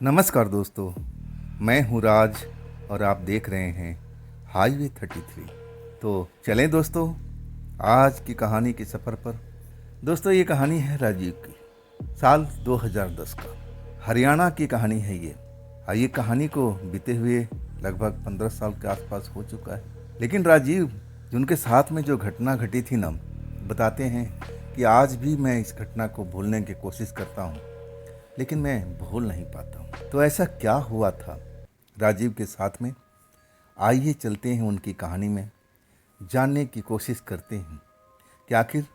नमस्कार दोस्तों, मैं हूँ राज और आप देख रहे हैं हाईवे 33। तो चलें दोस्तों आज की कहानी के सफ़र पर। दोस्तों ये कहानी है राजीव की, साल 2010 का हरियाणा की कहानी है ये। ये कहानी को बीते हुए लगभग 15 साल के आसपास हो चुका है, लेकिन राजीव जिनके साथ में जो घटना घटी थी ना, बताते हैं कि आज भी मैं इस घटना को भूलने की कोशिश करता हूँ, लेकिन मैं भूल नहीं पाता हूँ। तो ऐसा क्या हुआ था राजीव के साथ में, आइए चलते हैं उनकी कहानी में, जानने की कोशिश करते हैं कि आखिर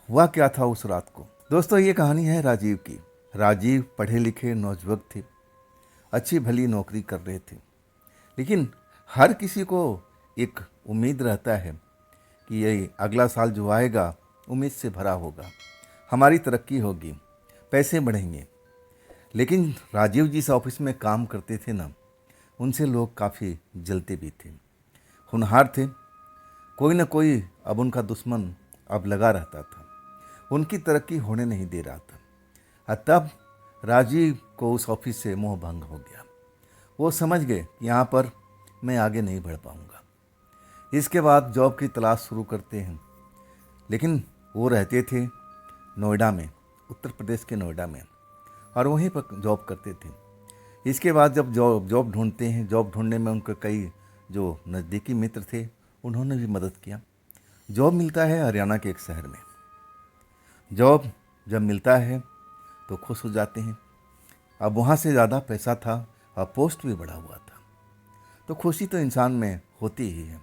हुआ क्या था उस रात को। दोस्तों ये कहानी है राजीव की। राजीव पढ़े लिखे नौजुवक थे, अच्छी भली नौकरी कर रहे थे, लेकिन हर किसी को एक उम्मीद रहता है कि ये अगला साल जो आएगा उम्मीद से भरा होगा, हमारी तरक्की होगी, पैसे बढ़ेंगे। लेकिन राजीव जिस ऑफिस में काम करते थे ना, उनसे लोग काफ़ी जलते भी थे, होनहार थे। कोई ना कोई अब उनका दुश्मन अब लगा रहता था, उनकी तरक्की होने नहीं दे रहा था। और तब राजीव को उस ऑफिस से मोह भंग हो गया। वो समझ गए कि यहाँ पर मैं आगे नहीं बढ़ पाऊँगा। इसके बाद जॉब की तलाश शुरू करते हैं, लेकिन वो रहते थे नोएडा में, उत्तर प्रदेश के नोएडा में, और वहीं पर जॉब करते थे। इसके बाद जब जॉब ढूंढते हैं, जॉब ढूंढने में उनके कई जो नज़दीकी मित्र थे उन्होंने भी मदद किया। जॉब मिलता है हरियाणा के एक शहर में। जॉब जब मिलता है तो खुश हो जाते हैं। अब वहाँ से ज़्यादा पैसा था और पोस्ट भी बढ़ा हुआ था, तो खुशी तो इंसान में होती ही है।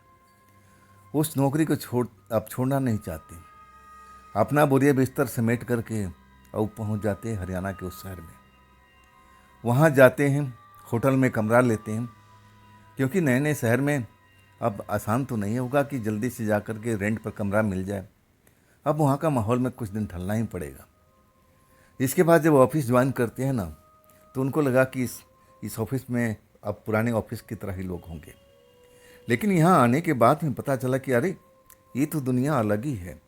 उस नौकरी को अब छोड़ना नहीं चाहते। अपना बोरिया बिस्तर समेट करके अब पहुँच जाते हैं हरियाणा के उस शहर में। वहाँ जाते हैं, होटल में कमरा लेते हैं, क्योंकि नए नए शहर में अब आसान तो नहीं होगा कि जल्दी से जाकर के रेंट पर कमरा मिल जाए। अब वहाँ का माहौल में कुछ दिन ढलना ही पड़ेगा। इसके बाद जब ऑफिस ज्वाइन करते हैं ना, तो उनको लगा कि इस ऑफिस में अब पुराने ऑफिस की तरह ही लोग होंगे। लेकिन यहाँ आने के बाद में पता चला कि अरे ये तो दुनिया अलग ही है।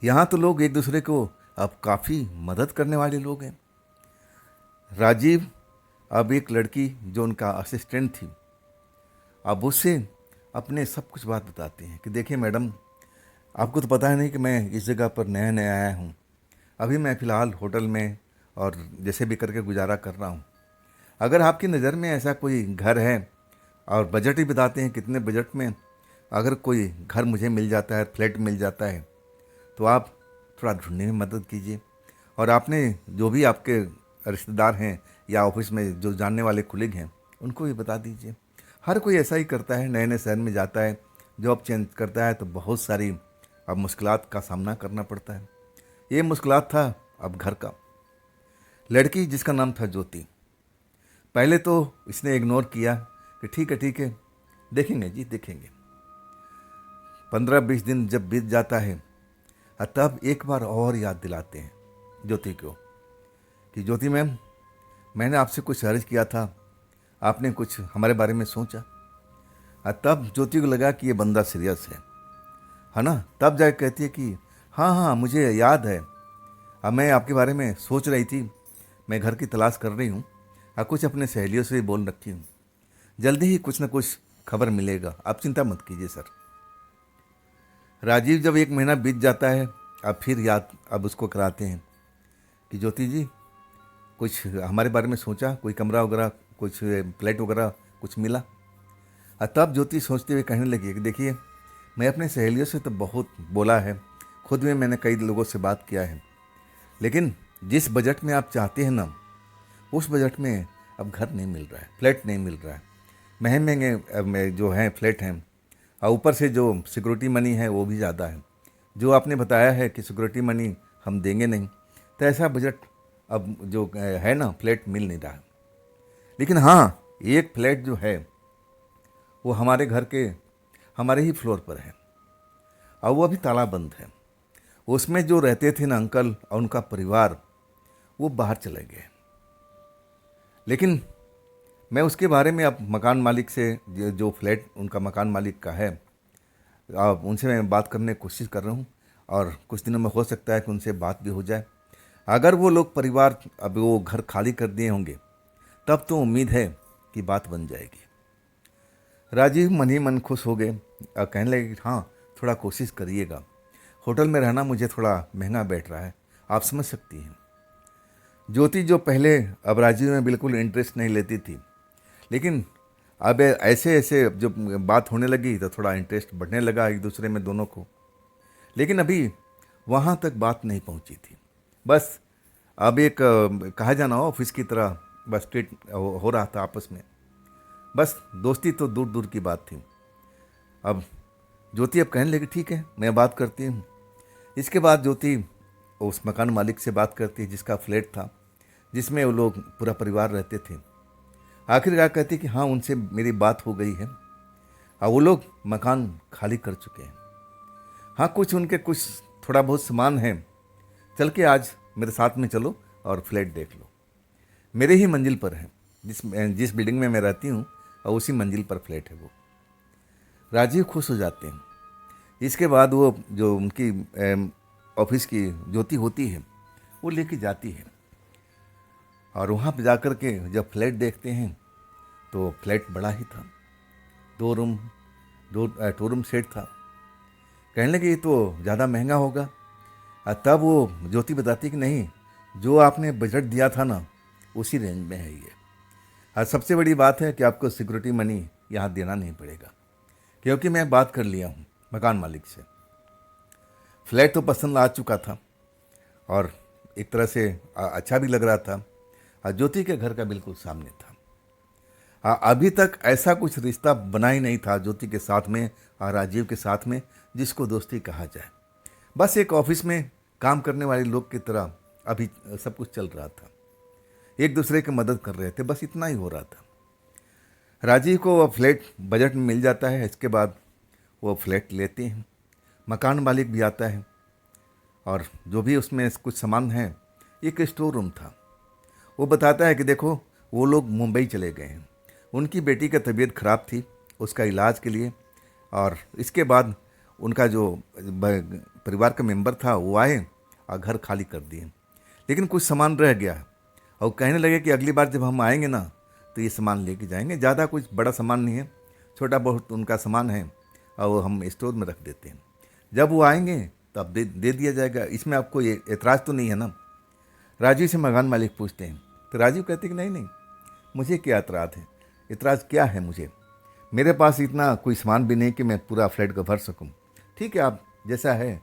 यहाँ तो लोग एक दूसरे को अब काफ़ी मदद करने वाले लोग हैं। राजीव अब एक लड़की जो उनका असिस्टेंट थी, अब उससे अपने सब कुछ बात बताते हैं कि देखिए मैडम, आपको तो पता है नहीं कि मैं इस जगह पर नया नया आया हूँ। अभी मैं फ़िलहाल होटल में और जैसे भी करके गुजारा कर रहा हूँ। अगर आपकी नज़र में ऐसा कोई घर है, और बजट ही बताते हैं कितने बजट में अगर कोई घर मुझे मिल जाता है, फ्लैट मिल जाता है, तो आप थोड़ा ढूंढने में मदद कीजिए। और आपने जो भी आपके रिश्तेदार हैं या ऑफिस में जो जानने वाले कुलीग हैं उनको भी बता दीजिए। हर कोई ऐसा ही करता है, नए नए शहर में जाता है, जॉब चेंज करता है तो बहुत सारी अब मुश्किलात का सामना करना पड़ता है। ये मुश्किलात था अब घर का। लड़की जिसका नाम था ज्योति, पहले तो इसने इग्नोर किया कि ठीक है देखेंगे जी देखेंगे। 15-20 दिन जब बीत जाता है, तब एक बार और याद दिलाते हैं ज्योति को कि ज्योति मैम, मैंने आपसे कुछ अर्ज किया था, आपने कुछ हमारे बारे में सोचा? तब ज्योति को लगा कि ये बंदा सीरियस है ना। तब जाके कहती है कि हाँ हाँ मुझे याद है, अब मैं आपके बारे में सोच रही थी, मैं घर की तलाश कर रही हूँ और कुछ अपने सहेलियों से भी बोल रखी हूँ, जल्दी ही कुछ ना कुछ खबर मिलेगा, आप चिंता मत कीजिए सर। राजीव जब 1 महीना बीत जाता है, अब फिर याद अब उसको कराते हैं कि ज्योति जी कुछ हमारे बारे में सोचा, कोई कमरा वगैरह, कुछ फ्लैट वगैरह कुछ मिला? तब ज्योति सोचते हुए कहने लगी कि देखिए, मैं अपने सहेलियों से तो बहुत बोला है, खुद में मैंने कई लोगों से बात किया है, लेकिन जिस बजट में आप चाहते हैं ना, उस बजट में अब घर नहीं मिल रहा है, फ्लैट नहीं मिल रहा है। महंगे महंगे में जो हैं फ्लैट हैं, और ऊपर से जो सिक्योरिटी मनी है वो भी ज़्यादा है। जो आपने बताया है कि सिक्योरिटी मनी हम देंगे नहीं, तो ऐसा बजट अब जो है ना, फ्लैट मिल नहीं रहा है। लेकिन हाँ, एक फ्लैट जो है वो हमारे घर के हमारे ही फ्लोर पर है, और वो अभी ताला बंद है। उसमें जो रहते थे ना अंकल और उनका परिवार, वो बाहर चले गए। लेकिन मैं उसके बारे में अब मकान मालिक से, जो फ्लैट उनका मकान मालिक का है, अब उनसे मैं बात करने की कोशिश कर रहा हूँ, और कुछ दिनों में हो सकता है कि उनसे बात भी हो जाए। अगर वो लोग परिवार अब वो घर खाली कर दिए होंगे, तब तो उम्मीद है कि बात बन जाएगी। राजीव मन ही मन खुश हो गए और कहने लगे कि हाँ, थोड़ा कोशिश करिएगा, होटल में रहना मुझे थोड़ा महंगा बैठ रहा है, आप समझ सकती हैं। ज्योति जो पहले अब राजीव में बिल्कुल इंटरेस्ट नहीं लेती थी, लेकिन अब ऐसे ऐसे जब बात होने लगी तो थोड़ा इंटरेस्ट बढ़ने लगा एक दूसरे में दोनों को। लेकिन अभी वहाँ तक बात नहीं पहुँची थी। बस अब एक कहा जाना ऑफिस की तरह बस ट्रीट हो रहा था आपस में। बस दोस्ती तो दूर दूर की बात थी। अब ज्योति अब कहने लगी ठीक है, मैं बात करती हूँ। इसके बाद ज्योति उस मकान मालिक से बात करती है जिसका फ्लैट था, जिसमें वो लोग पूरा परिवार रहते थे। आखिरकार कहती कि हाँ, उनसे मेरी बात हो गई है और वो लोग मकान खाली कर चुके हैं। हाँ, कुछ थोड़ा बहुत सामान है, चल के आज मेरे साथ में चलो और फ्लैट देख लो। मेरे ही मंजिल पर है, जिस बिल्डिंग में मैं रहती हूँ और उसी मंजिल पर फ्लैट है वो। राजीव खुश हो जाते हैं। इसके बाद वो जो उनकी ऑफिस की ज्योति होती है वो लेके जाती है और वहाँ पर जा कर के जब फ्लैट देखते हैं तो फ्लैट बड़ा ही था, 2 रूम सेट था। कहने लगे ये तो ज़्यादा महंगा होगा। और तब वो ज्योति बताती कि नहीं, जो आपने बजट दिया था ना उसी रेंज में है ये। और सबसे बड़ी बात है कि आपको सिक्योरिटी मनी यहाँ देना नहीं पड़ेगा, क्योंकि मैं बात कर लिया हूँ मकान मालिक से। फ्लैट तो पसंद आ चुका था और एक तरह से अच्छा भी लग रहा था और ज्योति के घर का बिल्कुल सामने था। अभी तक ऐसा कुछ रिश्ता बना ही नहीं था ज्योति के साथ में और राजीव के साथ में जिसको दोस्ती कहा जाए। बस एक ऑफिस में काम करने वाले लोग की तरह अभी सब कुछ चल रहा था, एक दूसरे की मदद कर रहे थे, बस इतना ही हो रहा था। राजीव को वो फ्लैट बजट में मिल जाता है। इसके बाद वो फ्लैट लेते हैं, मकान मालिक भी आता है और जो भी उसमें कुछ सामान है, एक स्टोर रूम था। वो बताता है कि देखो, वो लोग मुंबई चले गए हैं, उनकी बेटी का तबीयत खराब थी, उसका इलाज के लिए। और इसके बाद उनका जो परिवार का मेंबर था वो आए और घर खाली कर दिए, लेकिन कुछ सामान रह गया और कहने लगे कि अगली बार जब हम आएंगे ना तो ये सामान लेके जाएंगे। ज़्यादा कुछ बड़ा सामान नहीं है, छोटा बहुत उनका सामान है और वो हम स्टोर में रख देते हैं, जब वो आएंगे तब दे दिया जाएगा। इसमें आपको ये एतराज़ तो नहीं है ना? राजीव से मकान मालिक पूछते हैं तो राजीव कहते कि नहीं, मुझे क्या एतराज़ है, एतराज़ क्या है मुझे, मेरे पास इतना कोई सामान भी नहीं कि मैं पूरा फ्लैट को भर सकूं। ठीक है, आप जैसा है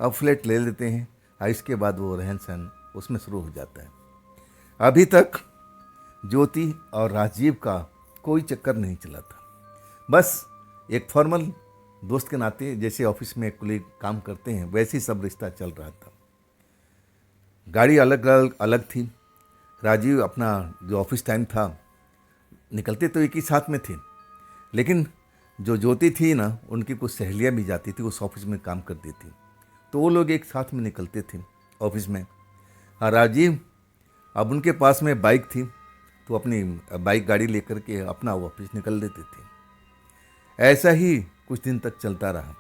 अब फ्लैट ले लेते हैं। और इसके बाद वो रहन सहन उसमें शुरू हो जाता है। अभी तक ज्योति और राजीव का कोई चक्कर नहीं चला था, बस एक फॉर्मल दोस्त के नाते जैसे ऑफिस में कुलीग काम करते हैं वैसे ही सब रिश्ता चल रहा था। गाड़ी अलग अलग थी। राजीव अपना जो ऑफिस टाइम था, निकलते तो एक ही साथ में थे, लेकिन जो ज्योति थी ना, उनकी कुछ सहेलियाँ भी जाती थी, उस ऑफिस में काम करती थी, तो वो लोग एक साथ में निकलते थे ऑफिस में। हाँ, राजीव अब उनके पास में बाइक थी तो अपनी बाइक गाड़ी लेकर के अपना ऑफिस निकल लेते थे। ऐसा ही कुछ दिन तक चलता रहा।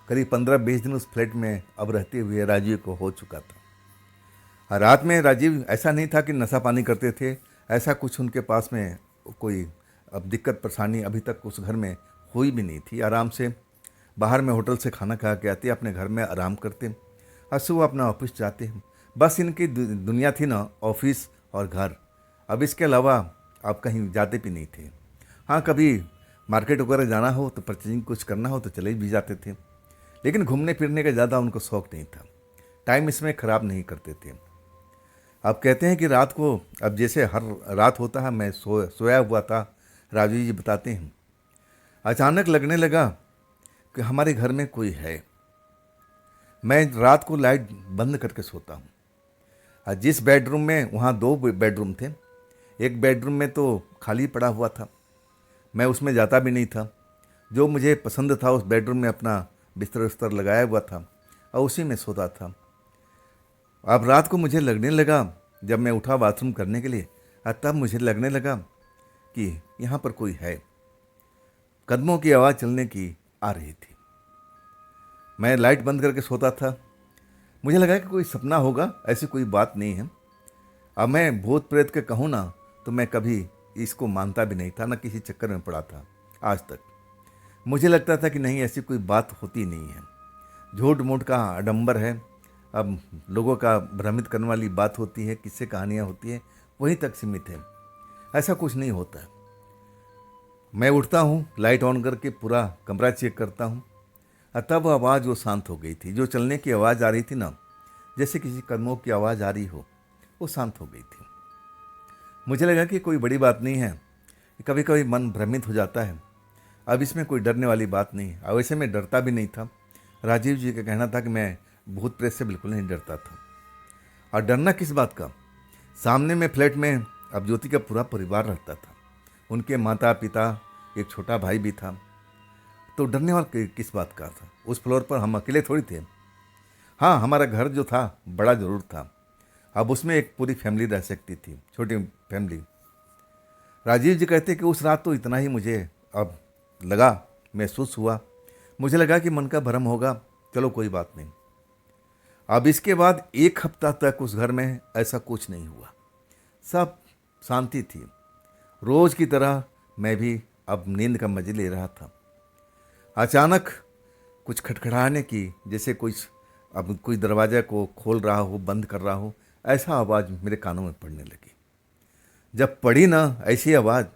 करीब 15-20 दिन उस फ्लैट में अब रहते हुए राजीव को हो चुका था। रात में राजीव ऐसा नहीं था कि नशा पानी करते थे, ऐसा कुछ उनके पास में कोई अब दिक्कत परेशानी अभी तक उस घर में हुई भी नहीं थी। आराम से बाहर में होटल से खाना खा के आते, अपने घर में आराम करते और सुबह अपना ऑफिस जाते। बस इनकी दुनिया थी ना, ऑफिस और घर। अब इसके अलावा आप कहीं जाते भी नहीं थे। हाँ, कभी मार्केट वगैरह जाना हो तो परचेजिंग कुछ करना हो तो चले भी जाते थे, लेकिन घूमने फिरने का ज़्यादा उनको शौक़ नहीं था। टाइम इसमें ख़राब नहीं करते थे। अब कहते हैं कि रात को, अब जैसे हर रात होता है, मैं सोया हुआ था, राजू जी बताते हैं, अचानक लगने लगा कि हमारे घर में कोई है। मैं रात को लाइट बंद करके सोता हूँ और जिस बेडरूम में, वहाँ 2 बेडरूम थे, एक बेडरूम में तो खाली पड़ा हुआ था, मैं उसमें जाता भी नहीं था। जो मुझे पसंद था उस बेडरूम में अपना बिस्तर उस्तर लगाया हुआ था और उसी में सोता था। अब रात को मुझे लगने लगा, जब मैं उठा बाथरूम करने के लिए, तब मुझे लगने लगा कि यहाँ पर कोई है। कदमों की आवाज़ चलने की आ रही थी। मैं लाइट बंद करके सोता था। मुझे लगा कि कोई सपना होगा, ऐसी कोई बात नहीं है। अब मैं भूत प्रेत के कहूँ ना तो मैं कभी इसको मानता भी नहीं था, ना किसी चक्कर में पड़ा था आज तक। मुझे लगता था कि नहीं, ऐसी कोई बात होती नहीं है, झूठ मूठ का आडंबर है। अब लोगों का भ्रमित करने वाली बात होती है, किससे कहानियाँ होती हैं, वहीं तक सीमित है, ऐसा कुछ नहीं होता है। मैं उठता हूँ, लाइट ऑन करके पूरा कमरा चेक करता हूँ, तब आवाज़ वो शांत हो गई थी। जो चलने की आवाज़ आ रही थी ना, जैसे किसी कदमों की आवाज़ आ रही हो, वो शांत हो गई थी। मुझे लगा कि कोई बड़ी बात नहीं है, कभी कभी मन भ्रमित हो जाता है, अब इसमें कोई डरने वाली बात नहीं है। अब वैसे मैं डरता भी नहीं था। राजीव जी का कहना था कि मैं भूत प्रेत से बिल्कुल नहीं डरता था। और डरना किस बात का, सामने में फ्लैट में अब ज्योति का पूरा परिवार रहता था, उनके माता पिता, एक छोटा भाई भी था, तो डरने वाला किस बात का था। उस फ्लोर पर हम अकेले थोड़ी थे। हाँ, हमारा घर जो था बड़ा ज़रूर था, अब उसमें एक पूरी फैमिली रह सकती थी, छोटी फैमिली। राजीव जी कहते कि उस रात तो इतना ही मुझे अब लगा, महसूस हुआ। मुझे लगा कि मन का भ्रम होगा, चलो कोई बात नहीं। अब इसके बाद 1 हफ्ता तक उस घर में ऐसा कुछ नहीं हुआ, सब शांति थी। रोज़ की तरह मैं भी अब नींद का मजे ले रहा था। अचानक कुछ खटखटाने की, जैसे कुछ अब कोई दरवाज़ा को खोल रहा हो, बंद कर रहा हो, ऐसा आवाज़ मेरे कानों में पड़ने लगी। जब पड़ी ना ऐसी आवाज़,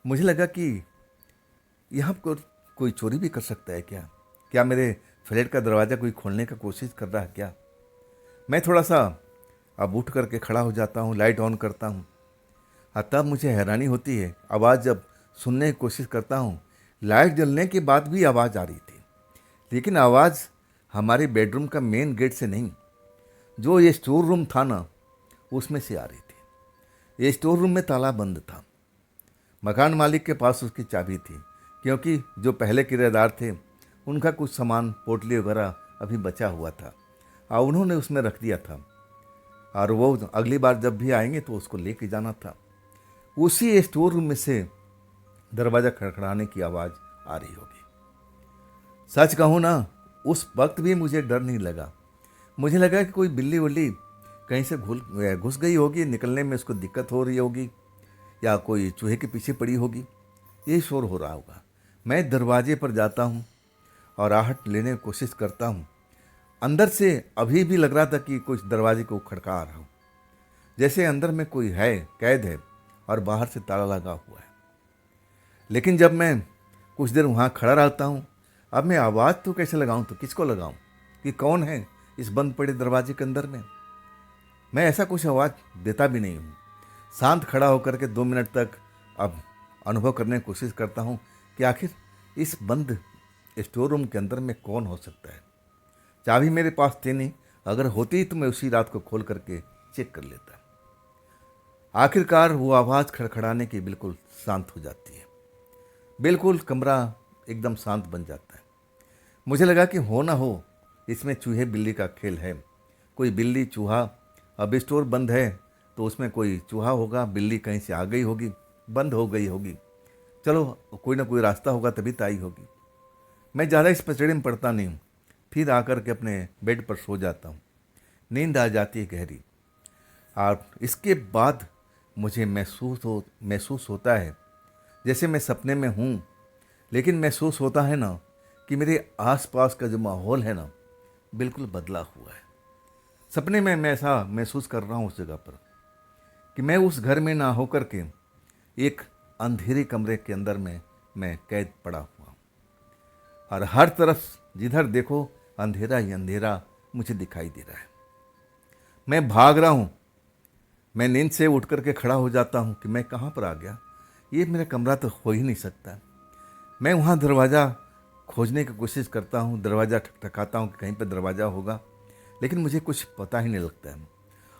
मुझे लगा कि यहाँ पर कोई चोरी भी कर सकता है क्या? क्या मेरे फ्लैट का दरवाज़ा कोई खोलने का कोशिश कर रहा है क्या? मैं थोड़ा सा अब उठ करके खड़ा हो जाता हूँ, लाइट ऑन करता हूँ। तब मुझे हैरानी होती है, आवाज़ जब सुनने की कोशिश करता हूँ, लाइट जलने के बाद भी आवाज़ आ रही थी, लेकिन आवाज़ हमारे बेडरूम का मेन गेट से नहीं, जो ये स्टोर रूम था ना, उसमें से आ रही थी। ये स्टोर रूम में ताला बंद था। मकान मालिक के पास उसकी चाबी थी, क्योंकि जो पहले किराएदार थे उनका कुछ सामान, पोटली वगैरह अभी बचा हुआ था और उन्होंने उसमें रख दिया था, और वो अगली बार जब भी आएंगे तो उसको लेके जाना था। उसी स्टोर रूम में से दरवाज़ा खड़खड़ाने की आवाज़ आ रही होगी। सच कहूँ ना, उस वक्त भी मुझे डर नहीं लगा। मुझे लगा कि कोई बिल्ली उल्ली कहीं से घुस गई होगी, निकलने में उसको दिक्कत हो रही होगी, या कोई चूहे के पीछे पड़ी होगी, ये शोर हो रहा होगा। मैं दरवाजे पर जाता हूँ और आहट लेने की कोशिश करता हूँ। अंदर से अभी भी लग रहा था कि कुछ दरवाजे को खड़का रहा हूँ, जैसे अंदर में कोई है, कैद है, और बाहर से ताला लगा हुआ है। लेकिन जब मैं कुछ देर वहाँ खड़ा रहता हूँ, अब मैं आवाज़ तो कैसे लगाऊँ, तो किसको लगाऊँ, कि कौन है इस बंद पड़े दरवाजे के अंदर में। मैं ऐसा कुछ आवाज़ देता भी नहीं हूँ। शांत खड़ा होकर के 2 मिनट तक अब अनुभव करने की कोशिश करता हूँ कि आखिर इस बंद स्टोर रूम के अंदर में कौन हो सकता है। चाबी मेरे पास थी नहीं, अगर होती तो मैं उसी रात को खोल करके चेक कर लेता। आखिरकार वो आवाज़ खड़खड़ाने की बिल्कुल शांत हो जाती है, बिल्कुल कमरा एकदम शांत बन जाता है। मुझे लगा कि हो ना हो इसमें चूहे बिल्ली का खेल है, कोई बिल्ली चूहा, अब स्टोर बंद है तो उसमें कोई चूहा होगा, बिल्ली कहीं से आ गई होगी, बंद हो गई होगी, चलो कोई ना कोई रास्ता होगा तभी तो आई होगी। मैं ज़्यादा इस पचड़े में पड़ता नहीं हूँ, फिर आकर के अपने बेड पर सो जाता हूँ। नींद आ जाती है गहरी, और इसके बाद मुझे महसूस होता है जैसे मैं सपने में हूँ, लेकिन महसूस होता है ना कि मेरे आसपास का जो माहौल है ना, बिल्कुल बदला हुआ है। सपने में मैं ऐसा महसूस कर रहा हूँ उस जगह पर कि मैं उस घर में ना होकर के एक अंधेरे कमरे के अंदर में मैं कैद पड़ा हुआ हूँ, और हर तरफ जिधर देखो अंधेरा ही अंधेरा मुझे दिखाई दे रहा है। मैं भाग रहा हूँ। मैं नींद से उठ करके खड़ा हो जाता हूँ कि मैं कहाँ पर आ गया, ये मेरा कमरा तो हो ही नहीं सकता। मैं वहाँ दरवाज़ा खोजने की कोशिश करता हूँ, दरवाज़ा ठकठकाता हूँ कि कहीं पर दरवाज़ा होगा, लेकिन मुझे कुछ पता ही नहीं लगता है।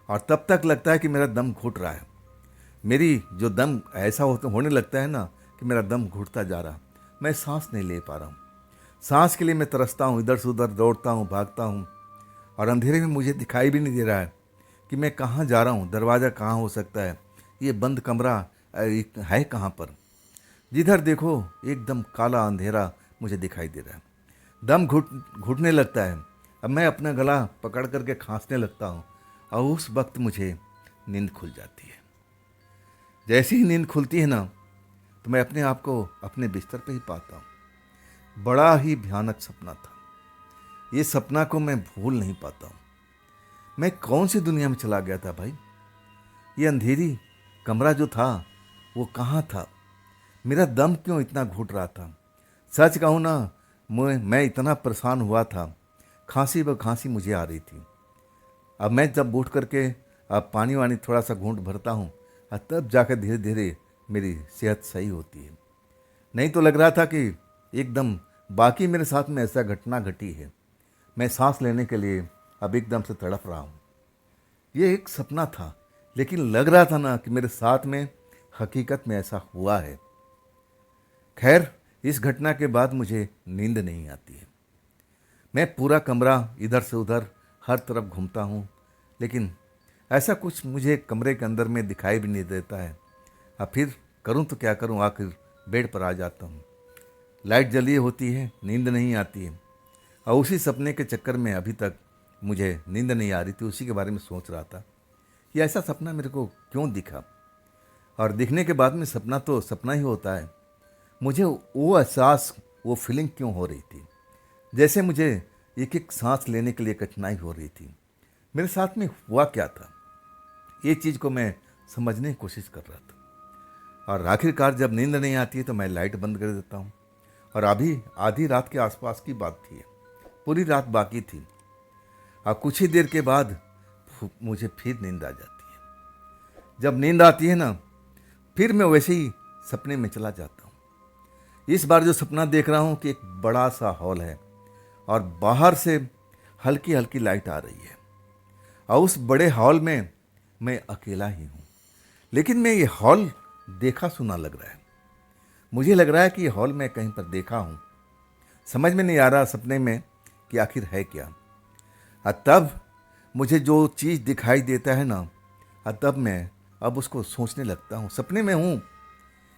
और तब तक लगता है कि मेरा दम घुट रहा है। मेरी जो दम ऐसा होने लगता है ना कि मेरा दम घुटता जा रहा, मैं सांस नहीं ले पा रहा हूँ। सांस के लिए मैं तरसता हूँ, इधर से उधर दौड़ता हूँ, भागता हूँ, और अंधेरे में मुझे दिखाई भी नहीं दे रहा है कि मैं कहाँ जा रहा हूँ, दरवाज़ा कहाँ हो सकता है, ये बंद कमरा है कहाँ पर। जिधर देखो एकदम काला अंधेरा मुझे दिखाई दे रहा है। दम घुटने लगता है। अब मैं अपना गला पकड़ करके खांसने लगता हूँ, और उस वक्त मुझे नींद खुल जाती है। जैसे ही नींद खुलती है ना, तो मैं अपने आप को अपने बिस्तर पे ही पाता हूँ। बड़ा ही भयानक सपना था। ये सपना को मैं भूल नहीं पाता हूँ। मैं कौन सी दुनिया में चला गया था भाई। ये अंधेरी कमरा जो था वो कहाँ था? मेरा दम क्यों इतना घुट रहा था? सच कहूँ ना, मैं इतना परेशान हुआ था, खांसी व खांसी मुझे आ रही थी। अब मैं जब उठ करके अब पानी वानी थोड़ा सा घूंट भरता हूँ, तब जाकर धीरे धीरे मेरी सेहत सही होती है। नहीं तो लग रहा था कि एकदम बाकी मेरे साथ में ऐसा घटना घटी है। मैं सांस लेने के लिए अब एकदम से तड़प रहा हूँ। ये एक सपना था, लेकिन लग रहा था ना कि मेरे साथ में हकीकत में ऐसा हुआ है। खैर, इस घटना के बाद मुझे नींद नहीं आती है। मैं पूरा कमरा इधर से उधर हर तरफ घूमता हूँ, लेकिन ऐसा कुछ मुझे कमरे के अंदर में दिखाई भी नहीं देता है। अब फिर करूँ तो क्या करूँ, आखिर बेड पर आ जाता हूँ। लाइट जली होती है, नींद नहीं आती है, और उसी सपने के चक्कर में अभी तक मुझे नींद नहीं आ रही थी। उसी के बारे में सोच रहा था कि ऐसा सपना मेरे को क्यों दिखा, और दिखने के बाद में सपना तो सपना ही होता है। मुझे वो एहसास, वो फीलिंग क्यों हो रही थी, जैसे मुझे एक एक सांस लेने के लिए कठिनाई हो रही थी। मेरे साथ में हुआ क्या था, ये चीज़ को मैं समझने की कोशिश कर रहा था। और आखिरकार जब नींद नहीं आती है तो मैं लाइट बंद कर देता हूँ। और अभी आधी रात के आसपास की बात थी, पूरी रात बाकी थी। और कुछ ही देर के बाद मुझे फिर नींद आ जाती है। जब नींद आती है ना, फिर मैं वैसे ही सपने में चला जाता हूँ। इस बार जो सपना देख रहा हूँ कि एक बड़ा सा हॉल है और बाहर से हल्की हल्की लाइट आ रही है, और उस बड़े हॉल में मैं अकेला ही हूँ। लेकिन मैं ये हॉल देखा सुना लग रहा है। मुझे लग रहा है कि ये हॉल मैं कहीं पर देखा हूँ। समझ में नहीं आ रहा सपने में कि आखिर है क्या। तब मुझे जो चीज़ दिखाई देता है ना, तब मैं अब उसको सोचने लगता हूँ। सपने में हूँ,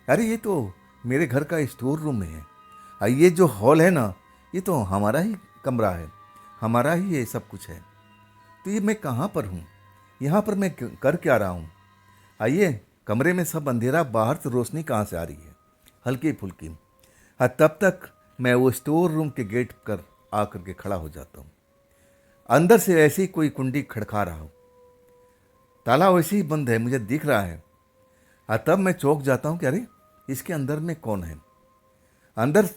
अरे ये तो मेरे घर का स्टोर रूम है। ये जो हॉल है ना, ये तो हमारा ही कमरा है, हमारा ही ये सब कुछ है। तो ये मैं कहाँ पर हूँ, यहाँ पर मैं कर क्या रहा हूँ? आइए, कमरे में सब अंधेरा, बाहर से रोशनी कहाँ से आ रही है, हल्की फुल्की। तब तक मैं वो स्टोर रूम के गेट पर आकर के खड़ा हो जाता हूँ। अंदर से ऐसी कोई कुंडी खड़का रहा हो, ताला वैसे ही बंद है, मुझे दिख रहा है। तब मैं चौंक जाता हूँ कि अरे इसके अंदर में कौन है। अंदर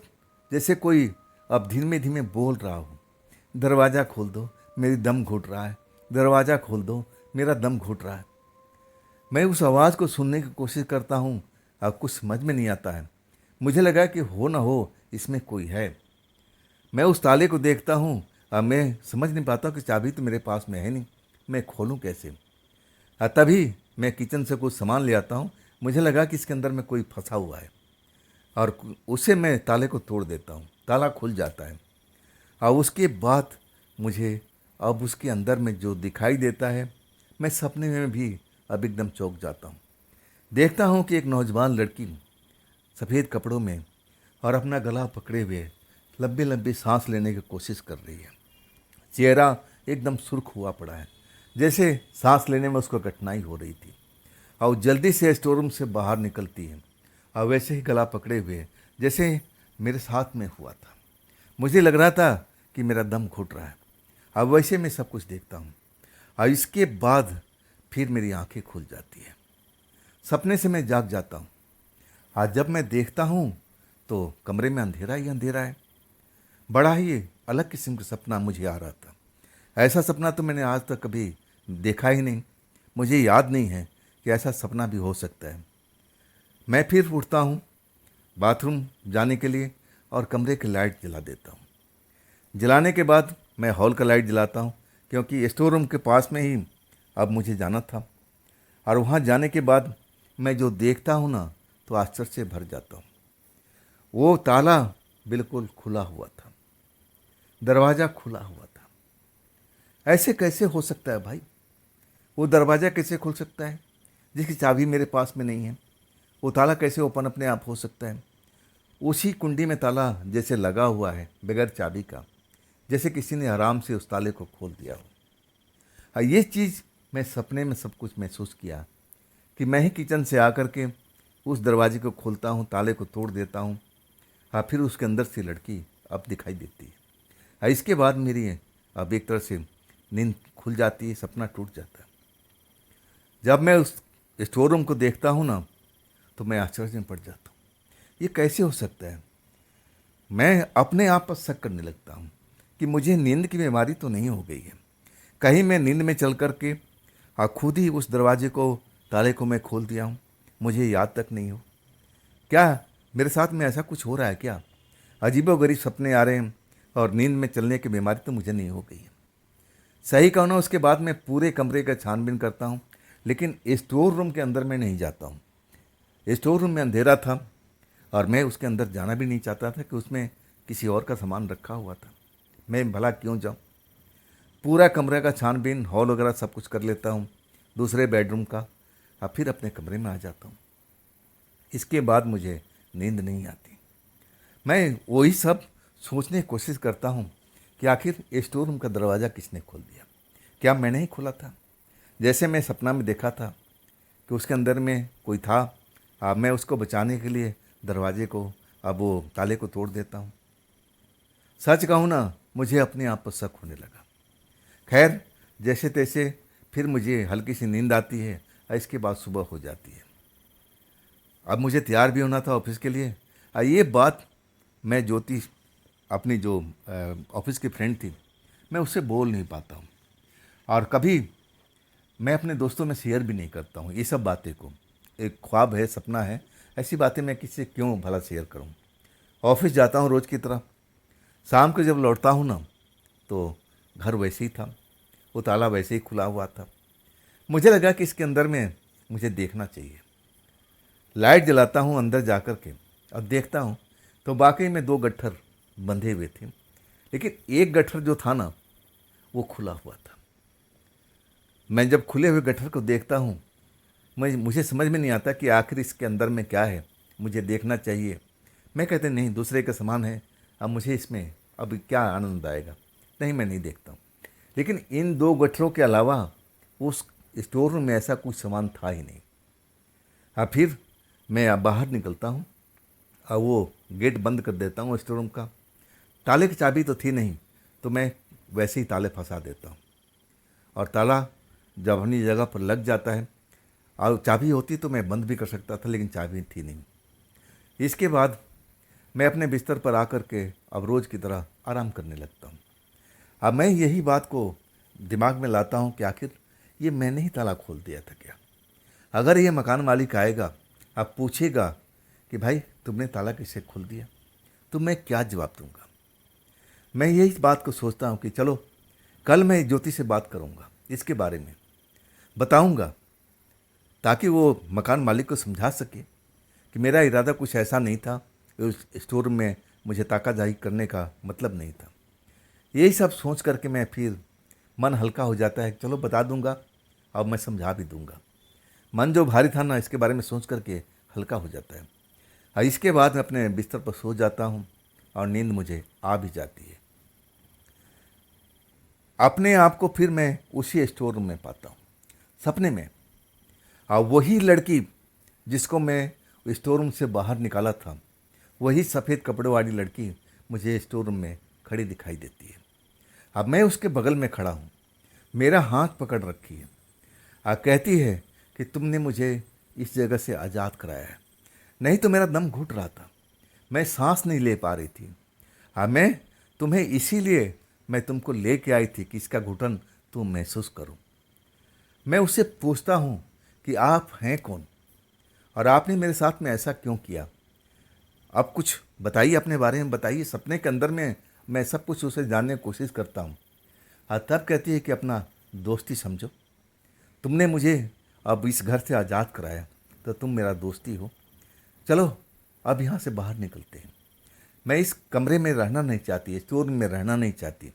जैसे कोई अब धीमे धीमे बोल रहा हो, दरवाज़ा खोल दो, मेरी दम घुट रहा है, दरवाज़ा खोल दो, मेरा दम घुट रहा है। मैं उस आवाज़ को सुनने की कोशिश करता हूँ, अब कुछ समझ में नहीं आता है। मुझे लगा कि हो ना हो इसमें कोई है। मैं उस ताले को देखता हूँ, अब मैं समझ नहीं पाता कि चाबी तो मेरे पास में है नहीं, मैं खोलूँ कैसे। तभी मैं किचन से कुछ सामान ले आता हूँ। मुझे लगा कि इसके अंदर में कोई फंसा हुआ है, और उसे मैं ताले को तोड़ देता हूँ। ताला खुल जाता है, और उसके बाद मुझे अब उसके अंदर में जो दिखाई देता है, मैं सपने में भी अब एकदम चौंक जाता हूँ। देखता हूँ कि एक नौजवान लड़की सफ़ेद कपड़ों में और अपना गला पकड़े हुए लंबी लंबी सांस लेने की कोशिश कर रही है। चेहरा एकदम सुर्ख हुआ पड़ा है, जैसे सांस लेने में उसको कठिनाई हो रही थी, और जल्दी से स्टोर रूम से बाहर निकलती है, और वैसे ही गला पकड़े हुए जैसे मेरे साथ में हुआ था। मुझे लग रहा था कि मेरा दम घुट रहा है। अब वैसे मैं सब कुछ देखता हूँ, और इसके बाद फिर मेरी आंखें खुल जाती है। सपने से मैं जाग जाता हूँ। आज जब मैं देखता हूँ तो कमरे में अंधेरा ही अंधेरा है। बड़ा ही अलग किस्म का सपना मुझे आ रहा था। ऐसा सपना तो मैंने आज तक कभी देखा ही नहीं। मुझे याद नहीं है कि ऐसा सपना भी हो सकता है। मैं फिर उठता हूँ बाथरूम जाने के लिए, और कमरे की लाइट जला देता हूँ। जलाने के बाद मैं हॉल का लाइट जलाता हूँ, क्योंकि स्टोर रूम के पास में ही अब मुझे जाना था। और वहाँ जाने के बाद मैं जो देखता हूँ ना, तो आश्चर्य से भर जाता हूँ। वो ताला बिल्कुल खुला हुआ था, दरवाज़ा खुला हुआ था। ऐसे कैसे हो सकता है भाई? वो दरवाज़ा कैसे खुल सकता है जिसकी चाबी मेरे पास में नहीं है? वो ताला कैसे ओपन अपने आप हो सकता है? उसी कुंडी में ताला जैसे लगा हुआ है बगैर चाबी का, जैसे किसी ने आराम से उस ताले को खोल दिया हो। ये चीज़ मैं सपने में सब कुछ महसूस किया कि मैं ही किचन से आकर के उस दरवाजे को खोलता हूँ, ताले को तोड़ देता हूँ। हाँ, फिर उसके अंदर से लड़की अब दिखाई देती है। हाँ, इसके बाद मेरी अब एक तरह से नींद खुल जाती है, सपना टूट जाता है। जब मैं उस स्टोर रूम को देखता हूँ ना, तो मैं आश्चर्य में पड़ जाता हूँ, ये कैसे हो सकता है। मैं अपने आप पर शक करने लगता हूँ कि मुझे नींद की बीमारी तो नहीं हो गई है। कहीं मैं नींद में चल कर के खुद ही उस दरवाजे को, ताले को मैं खोल दिया हूँ, मुझे याद तक नहीं हो। क्या मेरे साथ में ऐसा कुछ हो रहा है क्या? अजीबोगरीब सपने आ रहे हैं और नींद में चलने की बीमारी तो मुझे नहीं हो गई है। सही कहूँ ना, उसके बाद मैं पूरे कमरे का छानबीन करता हूँ, लेकिन स्टोर रूम के अंदर मैं नहीं जाता हूँ। स्टोर रूम में अंधेरा था और मैं उसके अंदर जाना भी नहीं चाहता था कि उसमें किसी और का सामान रखा हुआ था। मैं भला क्यों जाऊँ? पूरा कमरे का छानबीन, हॉल वगैरह सब कुछ कर लेता हूँ, दूसरे बेडरूम का, और फिर अपने कमरे में आ जाता हूँ। इसके बाद मुझे नींद नहीं आती। मैं वही सब सोचने की कोशिश करता हूँ कि आखिर स्टोर रूम का दरवाज़ा किसने खोल दिया? क्या मैंने ही खोला था? जैसे मैं सपना में देखा था कि उसके अंदर में कोई था। अब मैं उसको बचाने के लिए दरवाजे को, अब वो ताले को तोड़ देता हूँ। सच कहूँ ना, मुझे अपने आप पर शक होने लगा। खैर, जैसे तैसे फिर मुझे हल्की सी नींद आती है और इसके बाद सुबह हो जाती है। अब मुझे तैयार भी होना था ऑफिस के लिए। ये बात मैं ज्योति, अपनी जो ऑफिस की फ्रेंड थी, मैं उससे बोल नहीं पाता हूँ, और कभी मैं अपने दोस्तों में शेयर भी नहीं करता हूँ ये सब बातें को। एक ख्वाब है, सपना है, ऐसी बातें मैं किसी से क्यों भला शेयर करूँ। ऑफिस जाता हूँ रोज़ की तरह। शाम को जब लौटता हूँ ना, तो घर वैसे ही था, वो ताला वैसे ही खुला हुआ था। मुझे लगा कि इसके अंदर में मुझे देखना चाहिए। लाइट जलाता हूँ अंदर जा कर के और देखता हूँ, तो वाकई में 2 गट्ठर बंधे हुए थे, लेकिन एक गट्ठर जो था ना, वो खुला हुआ था। मैं जब खुले हुए गट्ठर को देखता हूँ, मुझे समझ में नहीं आता कि आखिर इसके अंदर में क्या है, मुझे देखना चाहिए। मैं कहते नहीं, दूसरे का सामान है, अब मुझे इसमें अब क्या आनंद आएगा। नहीं, मैं नहीं देखता हूँ। लेकिन इन 2 गट्ठरों के अलावा उस स्टोर रूम में ऐसा कुछ सामान था ही नहीं। फिर मैं अब बाहर निकलता हूँ और वो गेट बंद कर देता हूँ स्टोर रूम का। ताले की चाबी तो थी नहीं, तो मैं वैसे ही ताले फंसा देता हूँ, और ताला जब अपनी जगह पर लग जाता है, और चाबी होती तो मैं बंद भी कर सकता था, लेकिन चाबी थी नहीं। इसके बाद मैं अपने बिस्तर पर आकर के अब रोज़ की तरह आराम करने लगता हूँ। अब मैं यही बात को दिमाग में लाता हूँ कि आखिर ये मैंने ही ताला खोल दिया था क्या? अगर ये मकान मालिक आएगा, अब पूछेगा कि भाई तुमने ताला कैसे खोल दिया, तो मैं क्या जवाब दूंगा? मैं यही बात को सोचता हूँ कि चलो कल मैं ज्योति से बात करूँगा, इसके बारे में बताऊँगा, ताकि वो मकान मालिक को समझा सके कि मेरा इरादा कुछ ऐसा नहीं था, उस स्टोर में मुझे ताकाजाही करने का मतलब नहीं था। यही सब सोच करके मैं फिर मन हल्का हो जाता है, चलो बता दूंगा और मैं समझा भी दूंगा। मन जो भारी था ना, इसके बारे में सोच करके हल्का हो जाता है। और इसके बाद मैं अपने बिस्तर पर सो जाता हूँ और नींद मुझे आ भी जाती है। अपने आप को फिर मैं उसी स्टोर रूम में पाता हूँ, सपने में। और वही लड़की जिसको मैं स्टोर रूम से बाहर निकाला था, वही सफ़ेद कपड़ों वाली लड़की मुझे स्टोर रूम में खड़ी दिखाई देती है। अब मैं उसके बगल में खड़ा हूँ, मेरा हाथ पकड़ रखी है, कहती है कि तुमने मुझे इस जगह से आज़ाद कराया है, नहीं तो मेरा दम घुट रहा था, मैं सांस नहीं ले पा रही थी। मैं तुम्हें इसीलिए मैं तुमको लेके आई थी कि इसका घुटन तुम महसूस करो। मैं उससे पूछता हूँ कि आप हैं कौन, और आपने मेरे साथ में ऐसा क्यों किया? अब कुछ बताइए, अपने बारे में बताइए। सपने के अंदर में मैं सब कुछ उसे जानने की कोशिश करता हूँ। तब कहती है कि अपना दोस्ती समझो, तुमने मुझे अब इस घर से आज़ाद कराया, तो तुम मेरा दोस्ती हो। चलो अब यहाँ से बाहर निकलते हैं। मैं इस कमरे में रहना नहीं चाहती, स्टोर में रहना नहीं चाहती,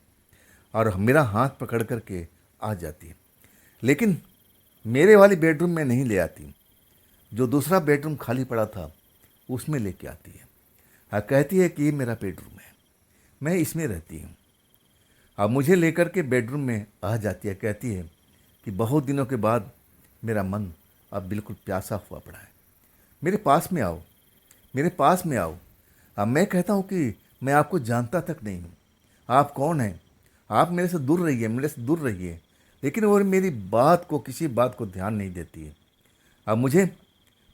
और मेरा हाथ पकड़ करके आ जाती है। लेकिन मेरे वाली बेडरूम में नहीं ले आती, जो दूसरा बेडरूम खाली पड़ा था उसमें लेके आती है। कहती है कि ये मेरा बेडरूम है, मैं इसमें रहती हूँ। अब मुझे लेकर के बेडरूम में आ जाती है, कहती है कि बहुत दिनों के बाद मेरा मन अब बिल्कुल प्यासा हुआ पड़ा है। मेरे पास में आओ, मेरे पास में आओ। अब मैं कहता हूँ कि मैं आपको जानता तक नहीं हूँ। आप कौन हैं? आप मेरे से दूर रहिए, मेरे से दूर रहिए। लेकिन वो मेरी बात को, किसी बात को ध्यान नहीं देती है। अब मुझे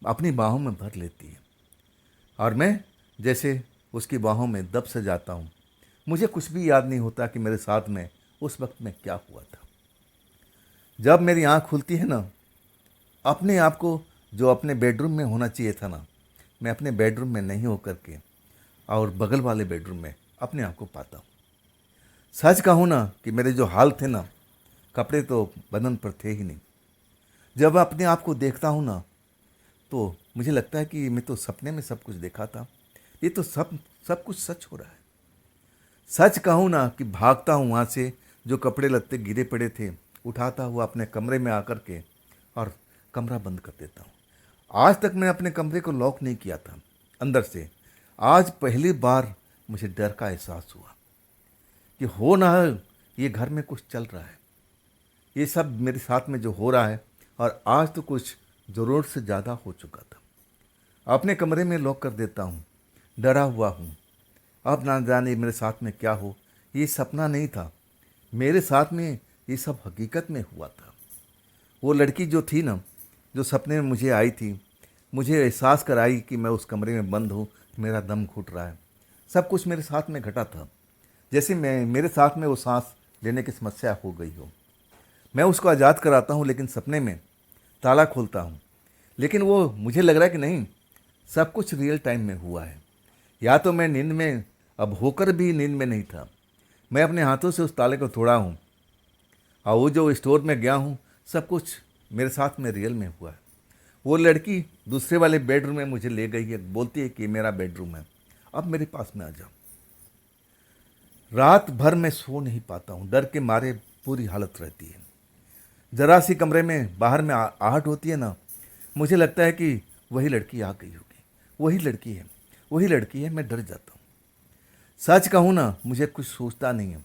अपनी बाहों में भर लेती है और मैं जैसे उसकी बाहों में दब से जाता हूँ। मुझे कुछ भी याद नहीं होता कि मेरे साथ में उस वक्त में क्या हुआ था। जब मेरी आँख खुलती है ना, अपने आप को जो अपने बेडरूम में होना चाहिए था ना, मैं अपने बेडरूम में नहीं होकर के और बगल वाले बेडरूम में अपने आप को पाता हूँ। सच कहूँ ना कि मेरे जो हाल थे ना, कपड़े तो बदन पर थे ही नहीं। जब अपने आप को देखता हूँ ना, तो मुझे लगता है कि मैं तो सपने में सब कुछ देखा था। ये तो सब सब कुछ सच हो रहा है। सच कहूँ ना कि भागता हूँ वहाँ से, जो कपड़े लत्ते गिरे पड़े थे उठाता हुआ अपने कमरे में आकर के और कमरा बंद कर देता हूँ। आज तक मैं अपने कमरे को लॉक नहीं किया था अंदर से। आज पहली बार मुझे डर का एहसास हुआ कि हो ना हो ये घर में कुछ चल रहा है। ये सब मेरे साथ में जो हो रहा है, और आज तो कुछ ज़रूरत से ज़्यादा हो चुका था। अपने कमरे में लॉक कर देता हूँ, डरा हुआ हूँ। अब ना जाने मेरे साथ में क्या हो। ये सपना नहीं था, मेरे साथ में ये सब हकीकत में हुआ था। वो लड़की जो थी ना, जो सपने में मुझे आई थी, मुझे एहसास कराई कि मैं उस कमरे में बंद हूँ, मेरा दम घुट रहा है। सब कुछ मेरे साथ में घटा था, जैसे मेरे साथ में वो सांस लेने की समस्या हो गई हो। मैं उसको आज़ाद कराता हूँ, लेकिन सपने में ताला खोलता हूँ। लेकिन वो मुझे लग रहा है कि नहीं, सब कुछ रियल टाइम में हुआ है। या तो मैं नींद में अब होकर भी नींद में नहीं था। मैं अपने हाथों से उस ताले को तोड़ा हूँ और वो जो स्टोर में गया हूँ, सब कुछ मेरे साथ में रियल में हुआ है। वो लड़की दूसरे वाले बेडरूम में मुझे ले गई है, बोलती है कि मेरा बेडरूम है, अब मेरे पास में आ जाओ। रात भर मैं सो नहीं पाता हूँ, डर के मारे पूरी हालत रहती है। जरा सी कमरे में बाहर में आहट होती है ना, मुझे लगता है कि वही लड़की आ गई होगी, वही लड़की है, वही लड़की है। मैं डर जाता हूँ। सच कहूँ ना, मुझे कुछ सोचता नहीं है,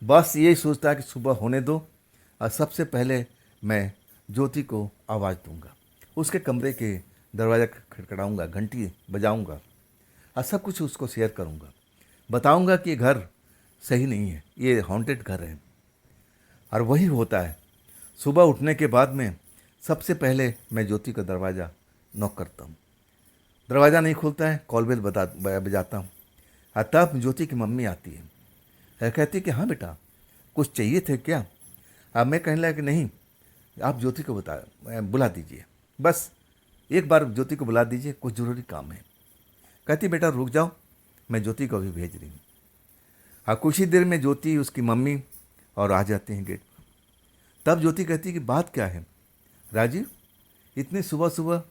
बस यही सोचता है कि सुबह होने दो और सबसे पहले मैं ज्योति को आवाज़ दूंगा, उसके कमरे के दरवाज़ा खटखटाऊंगा, घंटी बजाऊंगा और सब कुछ उसको शेयर करूंगा। बताऊंगा कि ये घर सही नहीं है, ये हॉन्टेड घर है। और वही होता है। सुबह उठने के बाद में सबसे पहले मैं ज्योति का दरवाज़ा नॉक करता हूँ। दरवाज़ा नहीं खुलता है, कॉल बेल बजाता हूँ और तब ज्योति की मम्मी आती है। कहती है कि हाँ बेटा, कुछ चाहिए थे क्या? अब मैं कहने लगा कि नहीं, आप ज्योति को बुला दीजिए, बस एक बार ज्योति को बुला दीजिए, कुछ ज़रूरी काम है। कहती बेटा रुक जाओ, मैं ज्योति को अभी भेज रही हूँ। हाँ, कुछ ही देर में ज्योति, उसकी मम्मी और आ जाते हैं गेट पर। तब ज्योति कहती है कि बात क्या है राजीव, इतनी सुबह सुबह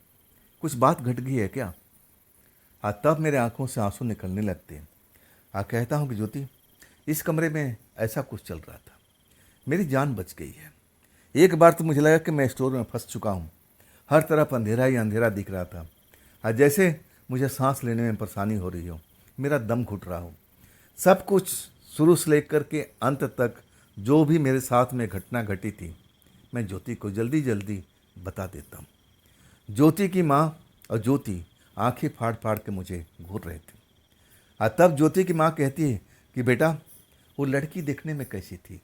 कुछ बात घट गई है क्या? हाँ, तब मेरे आंखों से आंसू निकलने लगते हैं। हाँ, कहता हूँ कि ज्योति, इस कमरे में ऐसा कुछ चल रहा था, मेरी जान बच गई है। एक बार तो मुझे लगा कि मैं स्टोर में फंस चुका हूँ। हर तरफ अंधेरा ही अंधेरा दिख रहा था और जैसे मुझे सांस लेने में परेशानी हो रही हो, मेरा दम घुट रहा हो। सब कुछ शुरू से लेकर के अंत तक जो भी मेरे साथ में घटना घटी थी, मैं ज्योति को जल्दी जल्दी बता देता हूँ। ज्योति की माँ और ज्योति आंखें फाड़ फाड़ के मुझे घूर रहे थे। और तब ज्योति की माँ कहती है कि बेटा, वो लड़की देखने में कैसी थी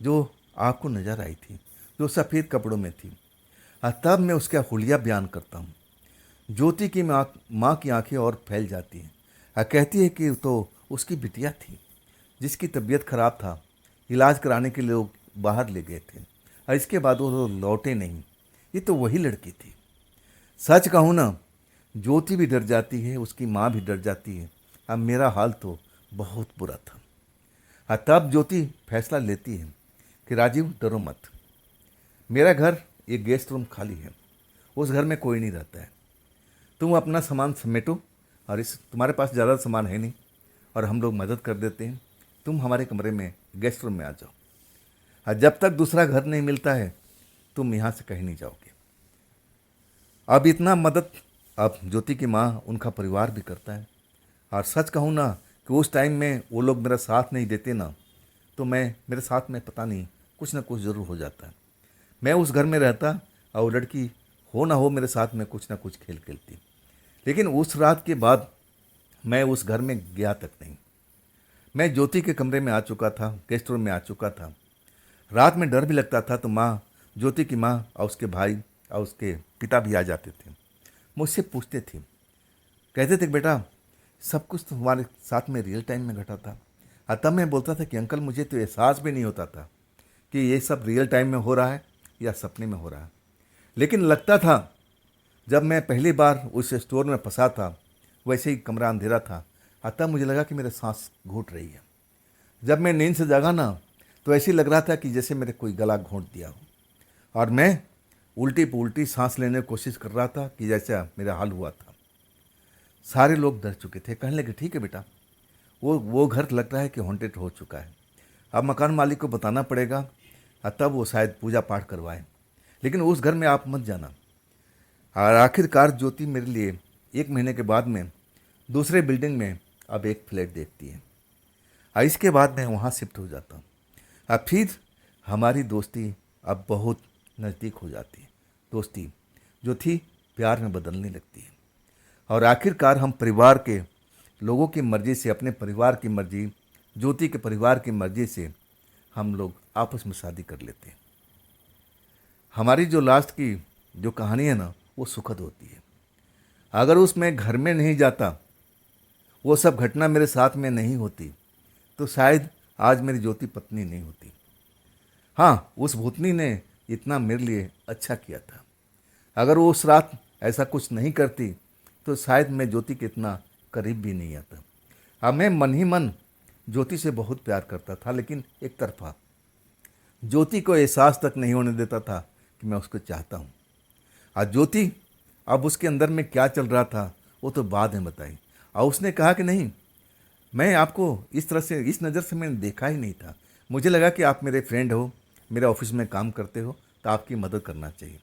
जो आपको नज़र आई थी, जो सफ़ेद कपड़ों में थी? और तब मैं उसका हुलिया बयान करता हूँ। ज्योति की माँ की आंखें और फैल जाती हैं और कहती है कि तो उसकी बिटिया थी, जिसकी तबीयत खराब था, इलाज कराने के लिए लोग बाहर ले गए थे और इसके बाद वो लौटे नहीं। ये तो वही लड़की थी। सच कहूँ ना, ज्योति भी डर जाती है, उसकी माँ भी डर जाती है। अब मेरा हाल तो बहुत बुरा था। और तब ज्योति फैसला लेती है कि राजीव डरो मत, मेरा घर एक गेस्ट रूम खाली है, उस घर में कोई नहीं रहता है। तुम अपना सामान समेटो, और इस तुम्हारे पास ज़्यादा सामान है नहीं और हम लोग मदद कर देते हैं। तुम हमारे कमरे में गेस्ट रूम में आ जाओ, और जब तक दूसरा घर नहीं मिलता है तुम यहाँ से कहीं नहीं जाओगे। अब इतना मदद अब ज्योति की माँ, उनका परिवार भी करता है। और सच कहूँ ना कि उस टाइम में वो लोग मेरा साथ नहीं देते ना, तो मेरे साथ में पता नहीं कुछ ना कुछ ज़रूर हो जाता है। मैं उस घर में रहता और वो लड़की हो ना हो मेरे साथ में कुछ ना कुछ खेल खेलती। लेकिन उस रात के बाद मैं उस घर में गया तक नहीं। मैं ज्योति के कमरे में आ चुका था, गेस्ट रूम में आ चुका था। रात में डर भी लगता था तो माँ, ज्योति की माँ और उसके भाई और उसके पिता भी आ जाते थे। मुझसे पूछते थे, कहते थे बेटा सब कुछ तो हमारे साथ में रियल टाइम में घटा था। तब मैं बोलता था कि अंकल मुझे तो एहसास भी नहीं होता था कि ये सब रियल टाइम में हो रहा है या सपने में हो रहा है। लेकिन लगता था जब मैं पहली बार उस स्टोर में फंसा था, वैसे ही कमरा अंधेरा था, तब मुझे लगा कि मेरे सांस घूट रही है। जब मैं नींद से जागा ना तो ऐसे ही लग रहा था कि जैसे मेरे कोई गला घोंट दिया हो, और मैं उल्टी पुल्टी सांस लेने की कोशिश कर रहा था कि जैसा मेरा हाल हुआ था। सारे लोग डर चुके थे, कहने लगे ठीक है बेटा, वो घर लग रहा है कि हॉन्टेड हो चुका है, अब मकान मालिक को बताना पड़ेगा, तब वो शायद पूजा पाठ करवाए, लेकिन उस घर में आप मत जाना। और आखिरकार ज्योति मेरे लिए 1 महीने के बाद में दूसरे बिल्डिंग में अब एक फ्लैट देखती है, और इसके बाद मैं वहाँ शिफ्ट हो जाता हूँ। अब फिर हमारी दोस्ती अब बहुत नज़दीक हो जाती है। दोस्ती जो थी प्यार में बदलने लगती है, और आखिरकार हम परिवार के लोगों की मर्ज़ी से, अपने परिवार की मर्ज़ी, ज्योति के परिवार की मर्ज़ी से हम लोग आपस में शादी कर लेते हैं। हमारी जो लास्ट की जो कहानी है ना, वो सुखद होती है। अगर उसमें घर में नहीं जाता, वो सब घटना मेरे साथ में नहीं होती, तो शायद आज मेरी ज्योति पत्नी नहीं होती। हाँ, उस भूतनी ने इतना मेरे लिए अच्छा किया था। अगर वो उस रात ऐसा कुछ नहीं करती तो शायद मैं ज्योति के इतना करीब भी नहीं आता। अब मैं मन ही मन ज्योति से बहुत प्यार करता था, लेकिन एक तरफा ज्योति को एहसास तक नहीं होने देता था कि मैं उसको चाहता हूँ। आज ज्योति, अब उसके अंदर में क्या चल रहा था वो तो बाद में बताई। और उसने कहा कि नहीं, मैं आपको इस तरह से, इस नज़र से मैंने देखा ही नहीं था। मुझे लगा कि आप मेरे फ्रेंड हो, मेरे ऑफिस में काम करते हो, तो आपकी मदद करना चाहिए।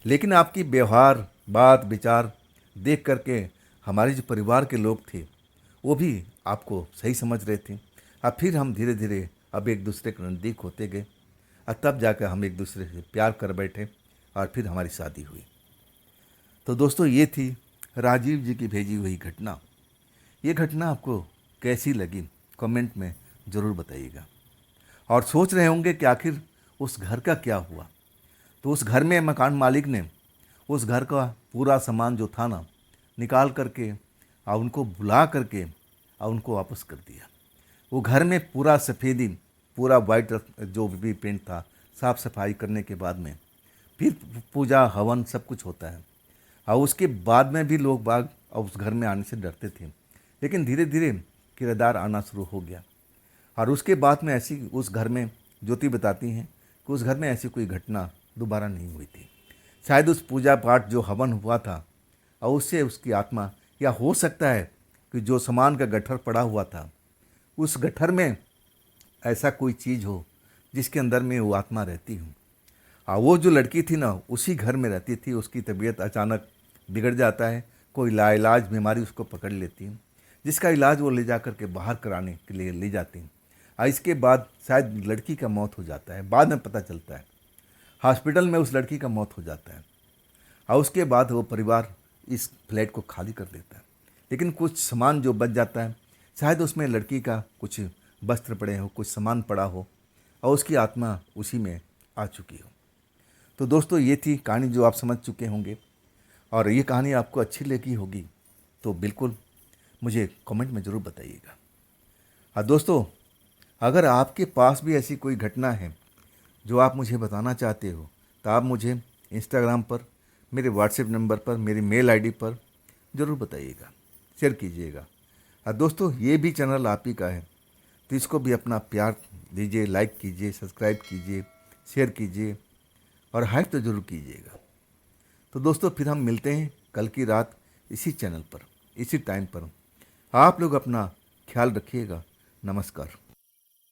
लेकिन आपकी व्यवहार, बात विचार देख करके हमारे जो परिवार के लोग थे वो भी आपको सही समझ रहे थे। अब फिर हम धीरे धीरे अब एक दूसरे के नज़दीक होते गए, और तब जाकर हम एक दूसरे से प्यार कर बैठे, और फिर हमारी शादी हुई। तो दोस्तों, ये थी राजीव जी की भेजी हुई घटना। ये घटना आपको कैसी लगी कमेंट में ज़रूर बताइएगा। और सोच रहे होंगे कि आखिर उस घर का क्या हुआ। तो उस घर में मकान मालिक ने उस घर का पूरा सामान जो था ना, निकाल करके और उनको बुला करके और उनको वापस कर दिया। वो घर में पूरा सफ़ेदी, पूरा वाइट जो भी पेंट था, साफ़ सफाई करने के बाद में फिर पूजा हवन सब कुछ होता है। और उसके बाद में भी लोग बाग और उस घर में आने से डरते थे, लेकिन धीरे धीरे किराएदार आना शुरू हो गया। और उसके बाद में ऐसी उस घर में ज्योति बताती हैं कि उस घर में ऐसी कोई घटना दोबारा नहीं हुई थी। शायद उस पूजा पाठ जो हवन हुआ था और उससे उसकी आत्मा, या हो सकता है कि जो सामान का गट्ठर पड़ा हुआ था, उस गट्ठर में ऐसा कोई चीज़ हो जिसके अंदर में वो आत्मा रहती हो। और वो जो लड़की थी ना, उसी घर में रहती थी। उसकी तबीयत अचानक बिगड़ जाता है, कोई लाइलाज बीमारी उसको पकड़ लेती है, जिसका इलाज वो ले जा कर के बाहर कराने के लिए ले जाती हैं। और इसके बाद शायद लड़की का मौत हो जाता है। बाद में पता चलता है हॉस्पिटल में उस लड़की का मौत हो जाता है। और उसके बाद वो परिवार इस फ्लैट को खाली कर देता है। लेकिन कुछ सामान जो बच जाता है, शायद उसमें लड़की का कुछ वस्त्र पड़े हो, कुछ सामान पड़ा हो, और उसकी आत्मा उसी में आ चुकी हो। तो दोस्तों, ये थी कहानी जो आप समझ चुके होंगे। और ये कहानी आपको अच्छी लगी होगी तो बिल्कुल मुझे कमेंट में ज़रूर बताइएगा। और दोस्तों, अगर आपके पास भी ऐसी कोई घटना है जो आप मुझे बताना चाहते हो, तो आप मुझे इंस्टाग्राम पर, मेरे व्हाट्सएप नंबर पर, मेरी मेल आईडी पर ज़रूर बताइएगा, शेयर कीजिएगा। और दोस्तों, ये भी चैनल आप ही का है, तो इसको भी अपना प्यार दीजिए, लाइक कीजिए, सब्सक्राइब कीजिए, शेयर कीजिए, और हाइप तो ज़रूर कीजिएगा। तो दोस्तों, फिर हम मिलते हैं कल की रात इसी चैनल पर, इसी टाइम पर। आप लोग अपना ख्याल रखिएगा। नमस्कार।